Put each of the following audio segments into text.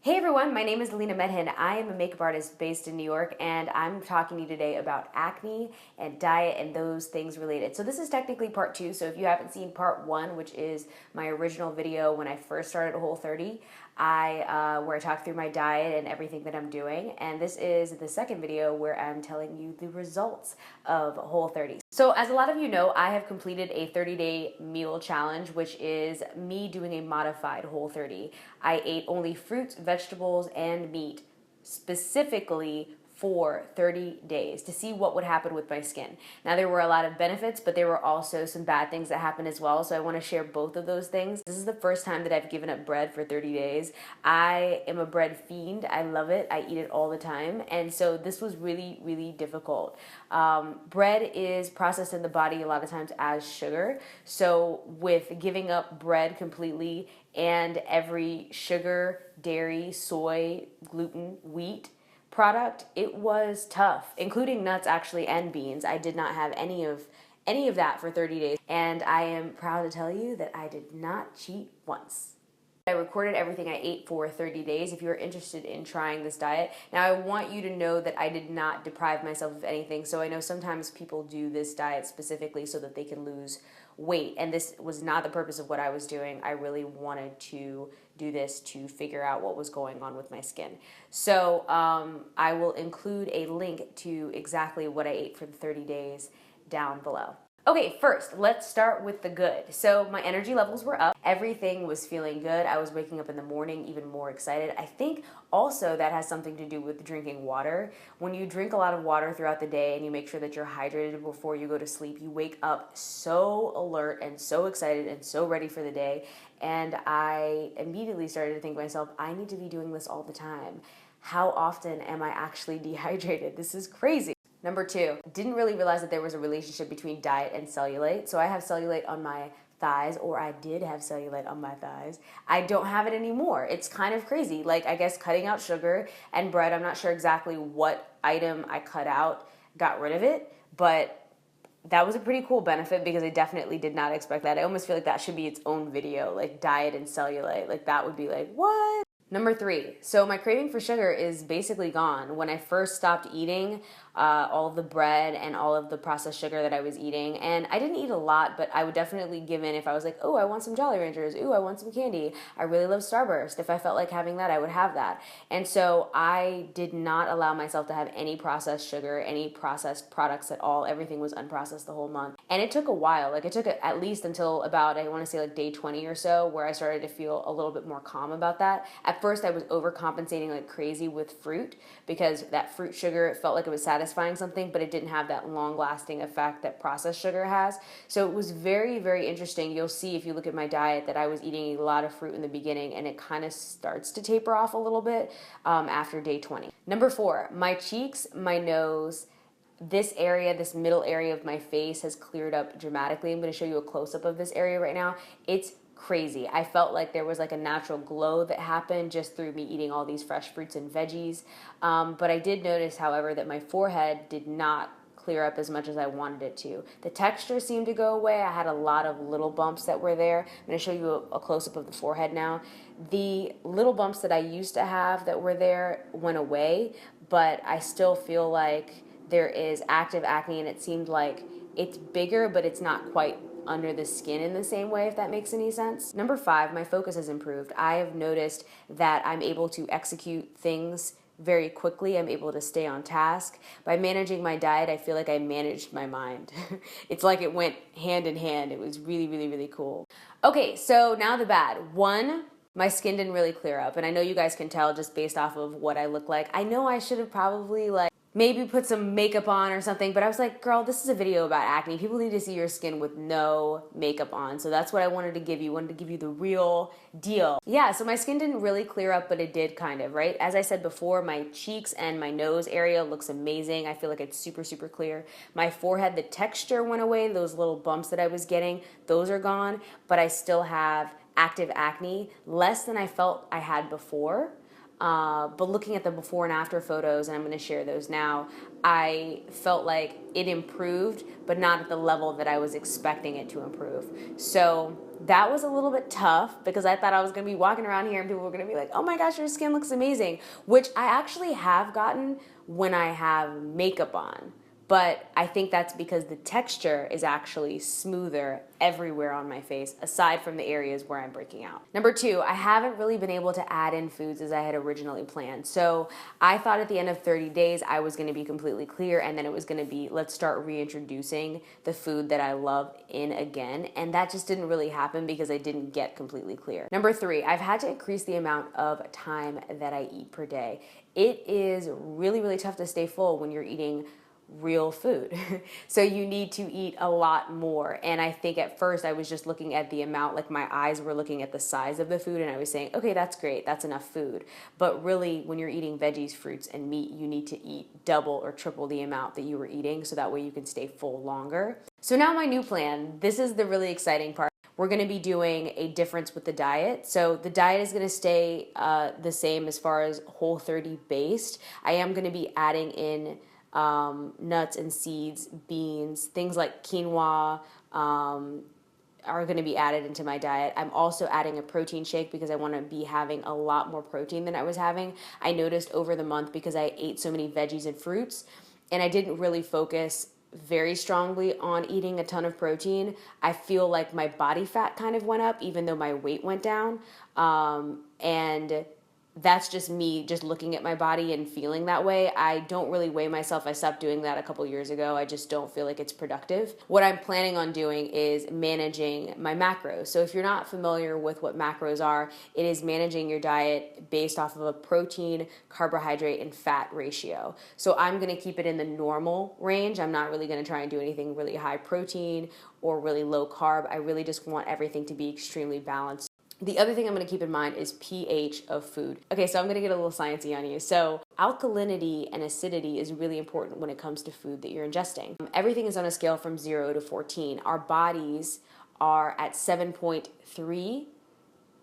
Hey everyone, my name is Alina Medhin. I am a makeup artist based in New York, and I'm talking to you today about acne and diet and those things related. So this is technically part 2, so if you haven't seen part 1, which is my original video when I first started Whole30, where I talk through my diet and everything that I'm doing, and this is the second video where I'm telling you the results of Whole30. So as a lot of you know, I have completed a 30-day meal challenge, which is me doing a modified Whole30. I ate only fruits, vegetables, and meat specifically for 30 days to see what would happen with my skin. Now, there were a lot of benefits, but there were also some bad things that happened as well, so I want to share both of those things. This is the first time that I've given up bread for 30 days. I am a bread fiend. I love it. I eat it all the time, and so this was really, really difficult. Bread is processed in the body a lot of times as sugar, so with giving up bread completely and every sugar, dairy, soy, gluten, wheat product, it was tough, including nuts actually and beans. I did not have any of that for 30 days, and I am proud to tell you that I did not cheat once. I recorded everything I ate for 30 days if you're interested in trying this diet. Now, I want you to know that I did not deprive myself of anything. So I know sometimes people do this diet specifically so that they can lose weight, and this was not the purpose of what I was doing. I really wanted to do this to figure out what was going on with my skin. So I will include a link to exactly what I ate for the 30 days down below. Okay, first, let's start with the good. So my energy levels were up. Everything was feeling good. I was waking up in the morning even more excited. I think also that has something to do with drinking water. When you drink a lot of water throughout the day and you make sure that you're hydrated before you go to sleep, you wake up so alert and so excited and so ready for the day. And I immediately started to think to myself, I need to be doing this all the time. How often am I actually dehydrated? This is crazy. Number 2, didn't really realize that there was a relationship between diet and cellulite. So I have cellulite on my thighs, or I did have cellulite on my thighs. I don't have it anymore. It's kind of crazy. Like, I guess cutting out sugar and bread, I'm not sure exactly what item I cut out got rid of it, but that was a pretty cool benefit because I definitely did not expect that. I almost feel like that should be its own video, like diet and cellulite. Like, that would be like, what? Number 3, so my craving for sugar is basically gone. When I first stopped eating all of the bread and all of the processed sugar that I was eating, and I didn't eat a lot, but I would definitely give in if I was like, oh, I want some Jolly Ranchers, ooh, I want some candy. I really love Starburst. If I felt like having that, I would have that. And so I did not allow myself to have any processed sugar, any processed products at all. Everything was unprocessed the whole month. And it took a while. Like, it took at least until about, I want to say like day 20 or so, where I started to feel a little bit more calm about that. At first, I was overcompensating like crazy with fruit because that fruit sugar, it felt like it was satisfying something, but it didn't have that long-lasting effect that processed sugar has. So it was very, very interesting. You'll see if you look at my diet that I was eating a lot of fruit in the beginning, and it kind of starts to taper off a little bit after day 20. Number 4, my cheeks, my nose, this area, this middle area of my face has cleared up dramatically. I'm going to show you a close-up of this area right now. It's crazy. I felt like there was like a natural glow that happened just through me eating all these fresh fruits and veggies. But I did notice, however, that my forehead did not clear up as much as I wanted it to. The texture seemed to go away. I had a lot of little bumps that were there. I'm going to show you a close-up of the forehead now. The little bumps that I used to have that were there went away, but I still feel like there is active acne, and it seemed like it's bigger, but it's not quite under the skin in the same way, if that makes any sense. Number 5, my focus has improved. I have noticed that I'm able to execute things very quickly. I'm able to stay on task. By managing my diet, I feel like I managed my mind. It's like it went hand in hand. It was really, really, really cool. Okay, so now the bad. 1, my skin didn't really clear up, and I know you guys can tell just based off of what I look like. I know I should have probably maybe put some makeup on or something, but I was like, girl, this is a video about acne. People need to see your skin with no makeup on. So that's what I wanted to give you. Wanted to give you the real deal. Yeah, so my skin didn't really clear up, but it did kind of, right? As I said before, my cheeks and my nose area looks amazing. I feel like it's super, super clear. My forehead, the texture went away. Those little bumps that I was getting, those are gone, but I still have active acne, less than I felt I had before. But looking at the before and after photos, and I'm going to share those now, I felt like it improved, but not at the level that I was expecting it to improve. So that was a little bit tough because I thought I was going to be walking around here and people were going to be like, oh my gosh, your skin looks amazing, which I actually have gotten when I have makeup on. But I think that's because the texture is actually smoother everywhere on my face, aside from the areas where I'm breaking out. Number two, I haven't really been able to add in foods as I had originally planned. So I thought at the end of 30 days, I was gonna be completely clear, and then it was gonna be, let's start reintroducing the food that I love in again. And that just didn't really happen because I didn't get completely clear. Number three, I've had to increase the amount of time that I eat per day. It is really, really tough to stay full when you're eating real food. So you need to eat a lot more. And I think at first I was just looking at the amount, like my eyes were looking at the size of the food and I was saying, okay, that's great, that's enough food. But really, when you're eating veggies, fruits, and meat, you need to eat double or triple the amount that you were eating so that way you can stay full longer. So now my new plan, this is the really exciting part. We're going to be doing a difference with the diet. So the diet is going to stay the same as far as Whole30 based. I am going to be adding in nuts and seeds, beans, things like quinoa are going to be added into my diet. I'm also adding a protein shake because I want to be having a lot more protein than I was having. I noticed over the month because I ate so many veggies and fruits and I didn't really focus very strongly on eating a ton of protein. I feel like my body fat kind of went up even though my weight went down. And that's just me just looking at my body and feeling that way. I don't really weigh myself. I stopped doing that a couple years ago. I just don't feel like it's productive. What I'm planning on doing is managing my macros. So if you're not familiar with what macros are, it is managing your diet based off of a protein, carbohydrate, and fat ratio. So I'm going to keep it in the normal range. I'm not really going to try and do anything really high protein or really low carb. I really just want everything to be extremely balanced. The other thing I'm going to keep in mind is pH of food. Okay, so I'm going to get a little sciencey on you. So alkalinity and acidity is really important when it comes to food that you're ingesting. Everything is on a scale from 0 to 14. Our bodies are at 7.3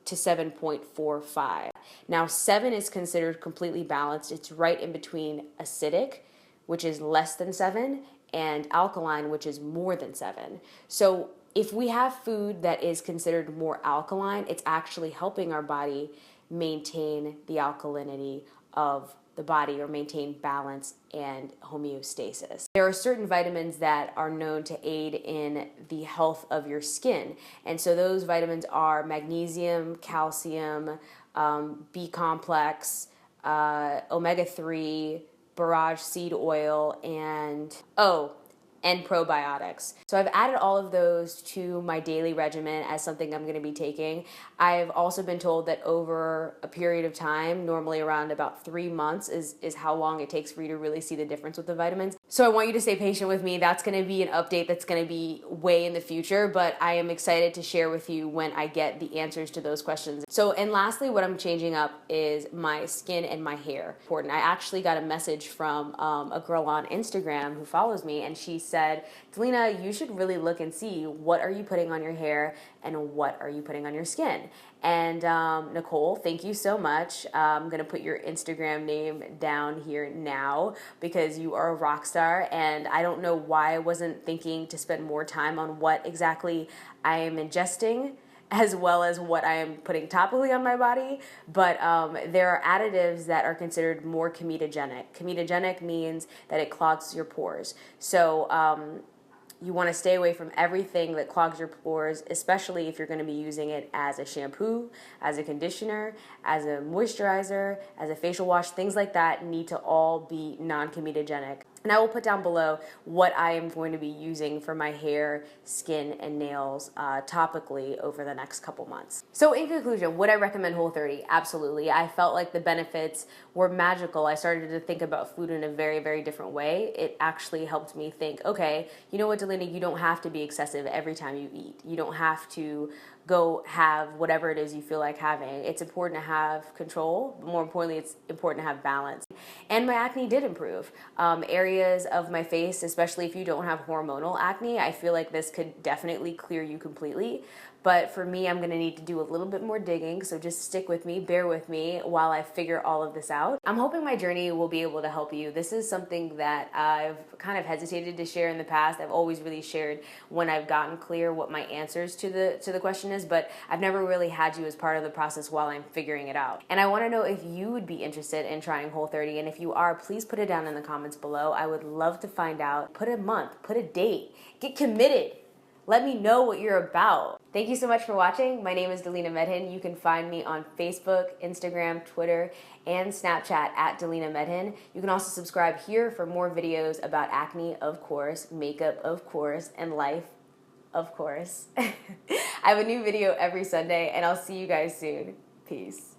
to 7.45. Now 7 is considered completely balanced. It's right in between acidic, which is less than 7, and alkaline, which is more than 7. So if we have food that is considered more alkaline, it's actually helping our body maintain the alkalinity of the body or maintain balance and homeostasis. There are certain vitamins that are known to aid in the health of your skin. And so those vitamins are magnesium, calcium, B complex, omega-3, borage seed oil, and probiotics. So I've added all of those to my daily regimen as something I'm going to be taking. I've also been told that over a period of time, normally around about 3 months is how long it takes for you to really see the difference with the vitamins. So I want you to stay patient with me. That's going to be an update that's going to be way in the future, but I am excited to share with you when I get the answers to those questions. So, and lastly, what I'm changing up is my skin and my hair. Important. I actually got a message from a girl on Instagram who follows me, and she said, Delina, you should really look and see what are you putting on your hair and what are you putting on your skin. And Nicole, thank you so much. I'm going to put your Instagram name down here now because you are a rock star, and I don't know why I wasn't thinking to spend more time on what exactly I am ingesting as well as what I am putting topically on my body, but there are additives that are considered more comedogenic. Comedogenic means that it clogs your pores. So you want to stay away from everything that clogs your pores, especially if you're going to be using it as a shampoo, as a conditioner, as a moisturizer, as a facial wash. Things like that need to all be non-comedogenic. And I will put down below what I am going to be using for my hair, skin, and nails topically over the next couple months. So in conclusion, would I recommend Whole30? Absolutely. I felt like the benefits were magical. I started to think about food in a very, very different way. It actually helped me think, okay, you know what, Delina, you don't have to be excessive every time you eat. You don't have to go have whatever it is you feel like having. It's important to have control, but more importantly, it's important to have balance. And my acne did improve. Areas of my face, especially if you don't have hormonal acne, I feel like this could definitely clear you completely. But for me, I'm gonna need to do a little bit more digging, so just stick with me, bear with me while I figure all of this out. I'm hoping my journey will be able to help you. This is something that I've kind of hesitated to share in the past. I've always really shared when I've gotten clear what my answers to the question is, but I've never really had you as part of the process while I'm figuring it out. And I wanna know if you would be interested in trying Whole30, and if you are, please put it down in the comments below. I would love to find out. Put a month, put a date, get committed. Let me know what you're about. Thank you so much for watching. My name is Delina Medhin. You can find me on Facebook, Instagram, Twitter, and Snapchat at Delina Medhin. You can also subscribe here for more videos about acne, of course, makeup, of course, and life, of course. I have a new video every Sunday, and I'll see you guys soon. Peace.